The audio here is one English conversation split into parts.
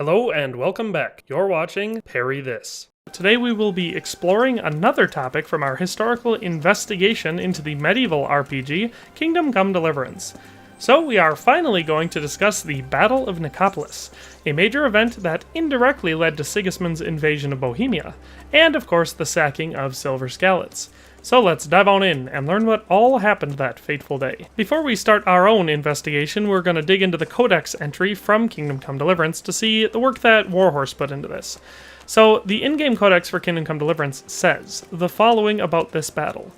Hello and welcome back. You're watching Parry This. Today we will be exploring another topic from our historical investigation into the medieval RPG, Kingdom Come Deliverance. So we are finally going to discuss the Battle of Nicopolis, a major event that indirectly led to Sigismund's invasion of Bohemia, and of course the sacking of Silver Skalitz. So let's dive on in and learn what all happened that fateful day. Before we start our own investigation, we're going to dig into the Codex entry from Kingdom Come Deliverance to see the work that Warhorse put into this. So the in-game Codex for Kingdom Come Deliverance says the following about this battle.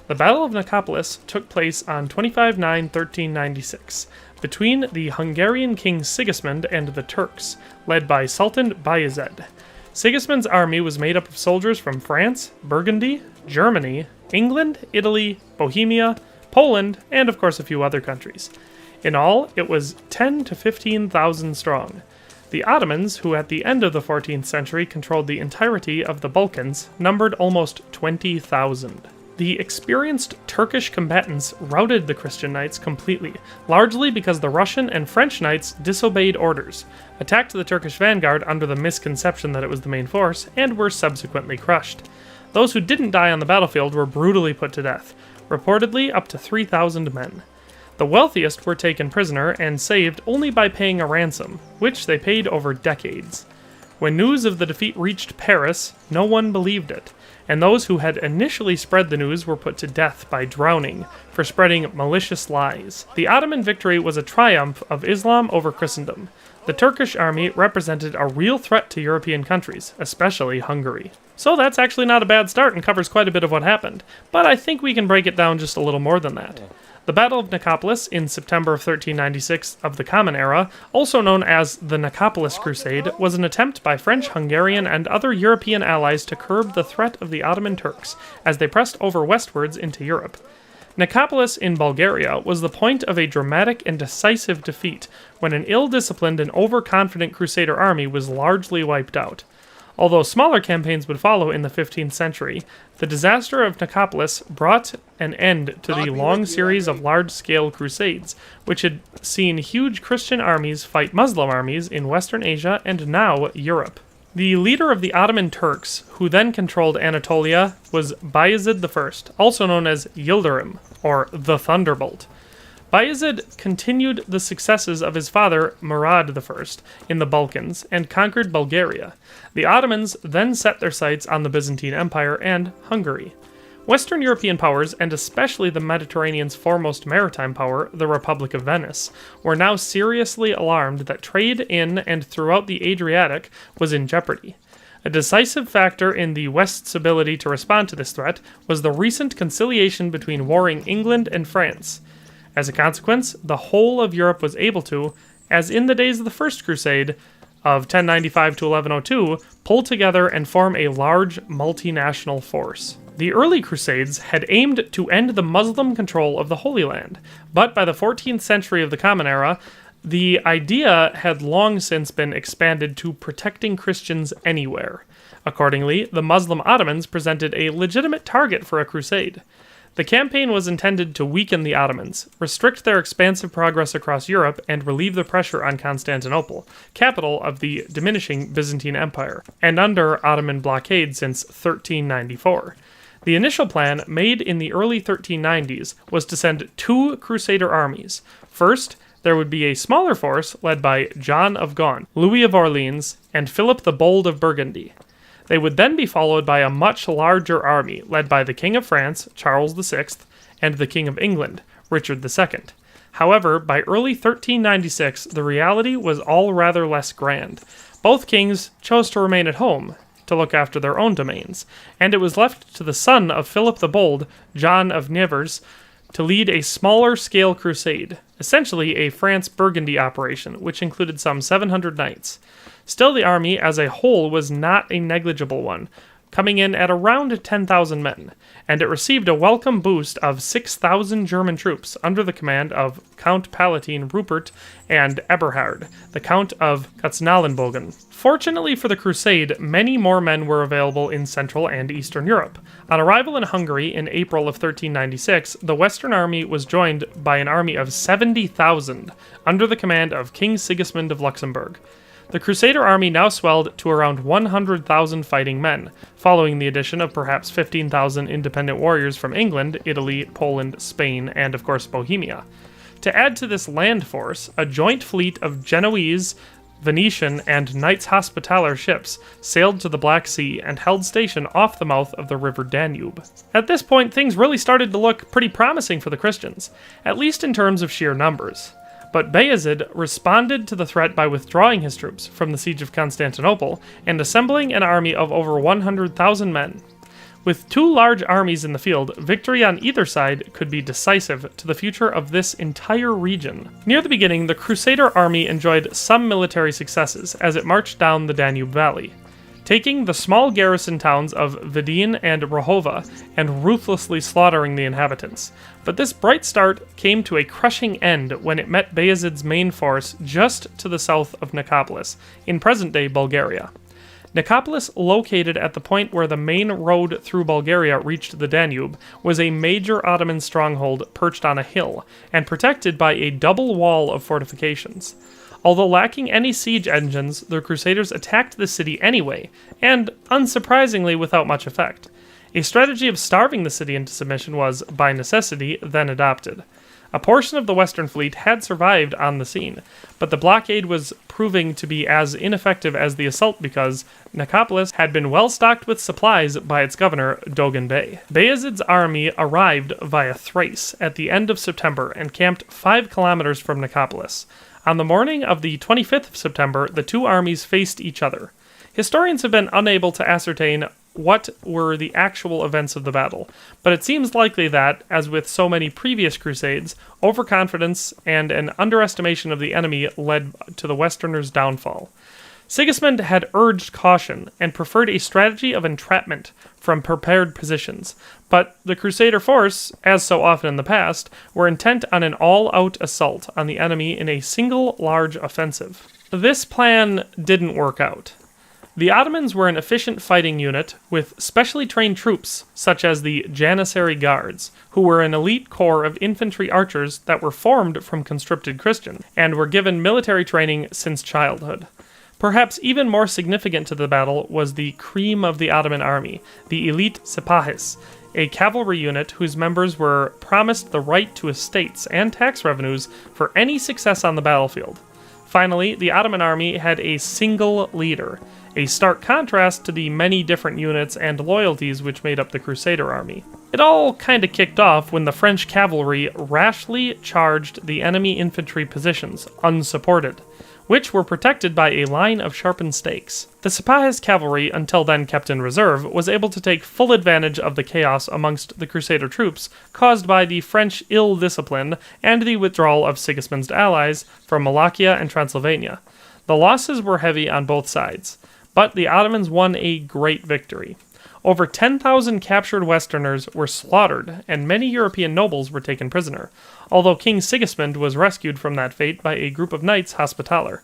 The Battle of Nicopolis took place on 25/9/1396 between the Hungarian King Sigismund and the Turks, led by Sultan Bayezid. Sigismund's army was made up of soldiers from France, Burgundy, Germany, England, Italy, Bohemia, Poland, and of course a few other countries. In all, it was 10 to 15,000 strong. The Ottomans, who at the end of the 14th century controlled the entirety of the Balkans, numbered almost 20,000. The experienced Turkish combatants routed the Christian knights completely, largely because the Russian and French knights disobeyed orders, attacked the Turkish vanguard under the misconception that it was the main force, and were subsequently crushed. Those who didn't die on the battlefield were brutally put to death, reportedly up to 3,000 men. The wealthiest were taken prisoner and saved only by paying a ransom, which they paid over decades. When news of the defeat reached Paris, no one believed it, and those who had initially spread the news were put to death by drowning for spreading malicious lies. The Ottoman victory was a triumph of Islam over Christendom. The Turkish army represented a real threat to European countries, especially Hungary. So that's actually not a bad start and covers quite a bit of what happened, but I think we can break it down just a little more than that. The Battle of Nicopolis in September of 1396 of the Common Era, also known as the Nicopolis Crusade, was an attempt by French, Hungarian, and other European allies to curb the threat of the Ottoman Turks as they pressed over westwards into Europe. Nicopolis in Bulgaria was the point of a dramatic and decisive defeat when an ill-disciplined and overconfident Crusader army was largely wiped out. Although smaller campaigns would follow in the 15th century, the disaster of Nicopolis brought an end to the long series of large-scale crusades, which had seen huge Christian armies fight Muslim armies in Western Asia and now Europe. The leader of the Ottoman Turks, who then controlled Anatolia, was Bayezid I, also known as Yildirim, or the Thunderbolt. Bayezid continued the successes of his father, Murad I, in the Balkans and conquered Bulgaria. The Ottomans then set their sights on the Byzantine Empire and Hungary. Western European powers, and especially the Mediterranean's foremost maritime power, the Republic of Venice, were now seriously alarmed that trade in and throughout the Adriatic was in jeopardy. A decisive factor in the West's ability to respond to this threat was the recent conciliation between warring England and France. As a consequence, the whole of Europe was able to, as in the days of the First Crusade of 1095 to 1102, pull together and form a large multinational force. The early Crusades had aimed to end the Muslim control of the Holy Land, but by the 14th century of the Common Era, the idea had long since been expanded to protecting Christians anywhere. Accordingly, the Muslim Ottomans presented a legitimate target for a crusade. The campaign was intended to weaken the Ottomans, restrict their expansive progress across Europe, and relieve the pressure on Constantinople, capital of the diminishing Byzantine Empire, and under Ottoman blockade since 1394. The initial plan, made in the early 1390s, was to send two Crusader armies. First, there would be a smaller force led by John of Gaunt, Louis of Orleans, and Philip the Bold of Burgundy. They would then be followed by a much larger army led by the King of France, Charles VI, and the King of England, Richard II. However, by early 1396, the reality was all rather less grand. Both kings chose to remain at home to look after their own domains, and it was left to the son of Philip the Bold, John of Nevers, to lead a smaller-scale crusade, essentially a France-Burgundy operation, which included some 700 knights. Still, the army as a whole was not a negligible one, coming in at around 10,000 men, and it received a welcome boost of 6,000 German troops under the command of Count Palatine Rupert and Eberhard, the Count of Katznauenbogen. Fortunately for the crusade, many more men were available in Central and Eastern Europe. On arrival in Hungary in April of 1396, the Western army was joined by an army of 70,000 under the command of King Sigismund of Luxembourg. The Crusader army now swelled to around 100,000 fighting men, following the addition of perhaps 15,000 independent warriors from England, Italy, Poland, Spain, and of course Bohemia. To add to this land force, a joint fleet of Genoese, Venetian, and Knights Hospitaller ships sailed to the Black Sea and held station off the mouth of the river Danube. At this point, things really started to look pretty promising for the Christians, at least in terms of sheer numbers. But Bayezid responded to the threat by withdrawing his troops from the siege of Constantinople and assembling an army of over 100,000 men. With two large armies in the field, victory on either side could be decisive to the future of this entire region. Near the beginning, the Crusader army enjoyed some military successes as it marched down the Danube Valley, taking the small garrison towns of Vidin and Rahova and ruthlessly slaughtering the inhabitants. But this bright start came to a crushing end when it met Bayezid's main force just to the south of Nicopolis, in present-day Bulgaria. Nicopolis, located at the point where the main road through Bulgaria reached the Danube, was a major Ottoman stronghold perched on a hill, and protected by a double wall of fortifications. Although lacking any siege engines, the Crusaders attacked the city anyway, and, unsurprisingly, without much effect. A strategy of starving the city into submission was, by necessity, then adopted. A portion of the Western fleet had survived on the scene, but the blockade was proving to be as ineffective as the assault because Nicopolis had been well stocked with supplies by its governor, Dogan Bey. Bayezid's army arrived via Thrace at the end of September and camped 5 kilometers from Nicopolis. On the morning of the 25th of September, the two armies faced each other. Historians have been unable to ascertain what were the actual events of the battle, but it seems likely that, as with so many previous crusades, overconfidence and an underestimation of the enemy led to the Westerners' downfall. Sigismund had urged caution and preferred a strategy of entrapment from prepared positions, but the Crusader force, as so often in the past, were intent on an all-out assault on the enemy in a single large offensive. This plan didn't work out. The Ottomans were an efficient fighting unit with specially trained troops, such as the Janissary Guards, who were an elite corps of infantry archers that were formed from conscripted Christians, and were given military training since childhood. Perhaps even more significant to the battle was the cream of the Ottoman army, the elite Sipahis, a cavalry unit whose members were promised the right to estates and tax revenues for any success on the battlefield. Finally, the Ottoman army had a single leader, a stark contrast to the many different units and loyalties which made up the Crusader army. It all kinda kicked off when the French cavalry rashly charged the enemy infantry positions, unsupported, which were protected by a line of sharpened stakes. The Sipahis cavalry, until then kept in reserve, was able to take full advantage of the chaos amongst the Crusader troops caused by the French ill discipline and the withdrawal of Sigismund's allies from Wallachia and Transylvania. The losses were heavy on both sides, but the Ottomans won a great victory. Over 10,000 captured Westerners were slaughtered, and many European nobles were taken prisoner, although King Sigismund was rescued from that fate by a group of Knights Hospitaller.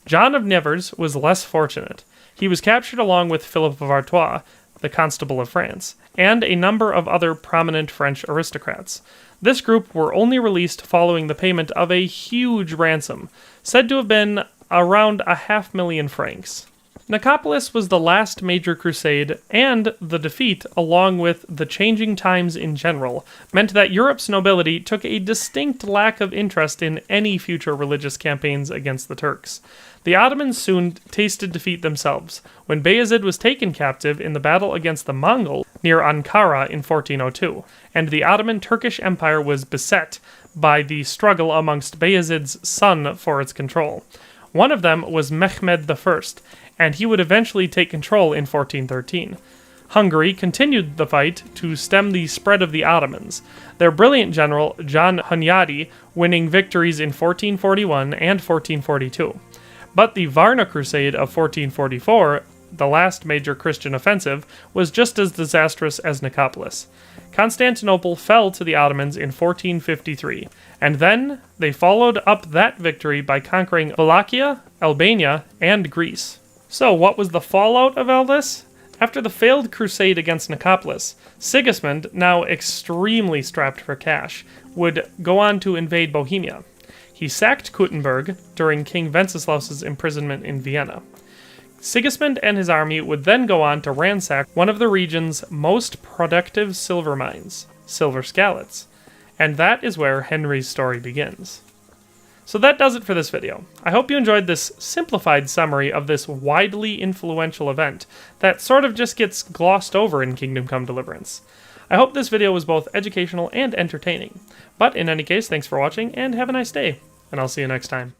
John of Nevers was less fortunate. He was captured along with Philip of Artois, the Constable of France, and a number of other prominent French aristocrats. This group were only released following the payment of a huge ransom, said to have been around 500,000 francs. Nicopolis was the last major crusade, and the defeat, along with the changing times in general, meant that Europe's nobility took a distinct lack of interest in any future religious campaigns against the Turks. The Ottomans soon tasted defeat themselves, when Bayezid was taken captive in the battle against the Mongols near Ankara in 1402, and the Ottoman Turkish Empire was beset by the struggle amongst Bayezid's son for its control. One of them was Mehmed I, and he would eventually take control in 1413. Hungary continued the fight to stem the spread of the Ottomans, their brilliant general John Hunyadi winning victories in 1441 and 1442. But the Varna Crusade of 1444, the last major Christian offensive, was just as disastrous as Nicopolis. Constantinople fell to the Ottomans in 1453, and then they followed up that victory by conquering Wallachia, Albania, and Greece. So, what was the fallout of all this? After the failed crusade against Nicopolis, Sigismund, now extremely strapped for cash, would go on to invade Bohemia. He sacked Kuttenberg during King Wenceslaus's imprisonment in Vienna. Sigismund and his army would then go on to ransack one of the region's most productive silver mines, Silver Skalitz, and that is where Henry's story begins. So that does it for this video. I hope you enjoyed this simplified summary of this widely influential event that sort of just gets glossed over in Kingdom Come Deliverance. I hope this video was both educational and entertaining. But in any case, thanks for watching and have a nice day, and I'll see you next time.